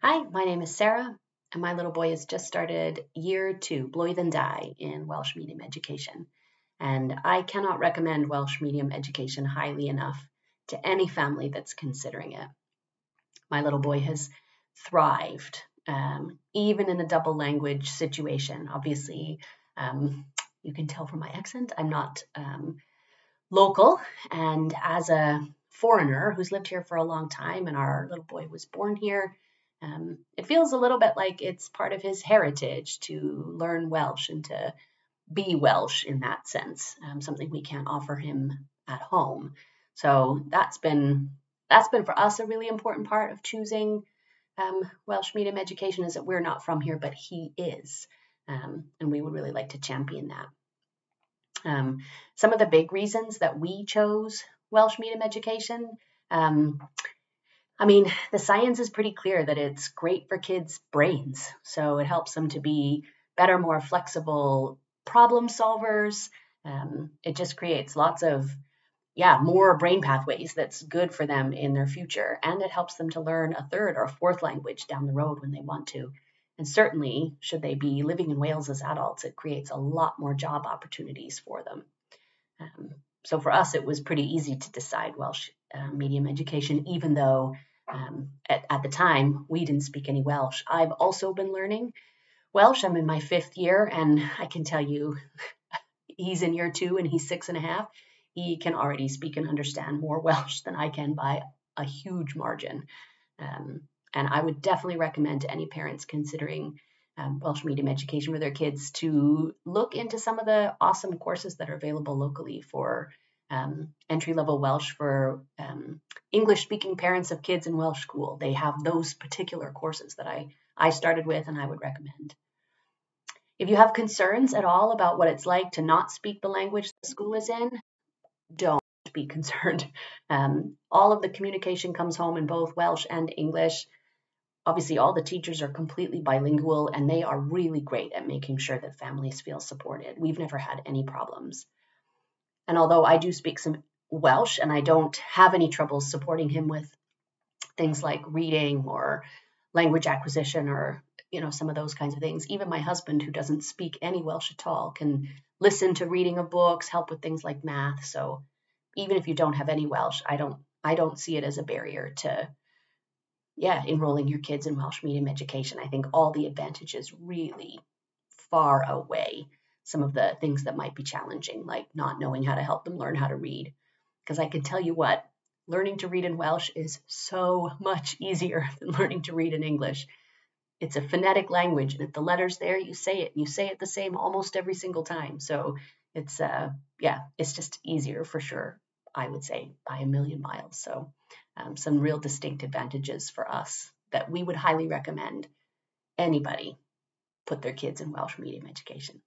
Hi, my name is Sarah, and my little boy has just started year 2, Blwyddyn and Die, in Welsh Medium Education. And I cannot recommend Welsh Medium Education highly enough to any family that's considering it. My little boy has thrived, even in a double language situation. Obviously, you can tell from my accent, I'm not local, and as a foreigner who's lived here for a long time and our little boy was born here, it feels a little bit like it's part of his heritage to learn Welsh and to be Welsh in that sense, something we can't offer him at home. So that's been for us a really important part of choosing Welsh medium education, is that we're not from here, but he is, and we would really like to champion that. Some of the big reasons that we chose Welsh medium education, the science is pretty clear that it's great for kids' brains. So it helps them to be better, more flexible problem solvers. It just creates lots of, more brain pathways that's good for them in their future. And it helps them to learn a third or a fourth language down the road when they want to. And certainly, should they be living in Wales as adults, it creates a lot more job opportunities for them. So for us, it was pretty easy to decide Welsh medium education, even though at the time we didn't speak any Welsh. I've also been learning Welsh. I'm in my 5th year, and I can tell you, he's in year 2 and he's 6.5. He can already speak and understand more Welsh than I can by a huge margin. And I would definitely recommend to any parents considering Welsh medium education for their kids to look into some of the awesome courses that are available locally for entry-level Welsh for English-speaking parents of kids in Welsh school. They have those particular courses that I started with and I would recommend. If you have concerns at all about what it's like to not speak the language the school is in, don't be concerned. All of the communication comes home in both Welsh and English. Obviously, all the teachers are completely bilingual, and they are really great at making sure that families feel supported. We've never had any problems. And although I do speak some Welsh and I don't have any troubles supporting him with things like reading or language acquisition or some of those kinds of things, even my husband, who doesn't speak any Welsh at all, can listen to reading of books, help with things like math. So even if you don't have any Welsh, I don't see it as a barrier to enrolling your kids in Welsh medium education. I think all the advantages really far outweigh some of the things that might be challenging, like not knowing how to help them learn how to read. Because I can tell you what, learning to read in Welsh is so much easier than learning to read in English. It's a phonetic language, and if the letter's there, you say it. You say it the same almost every single time. So it's just easier for sure, I would say, by a million miles. So some real distinct advantages for us that we would highly recommend anybody put their kids in Welsh medium education.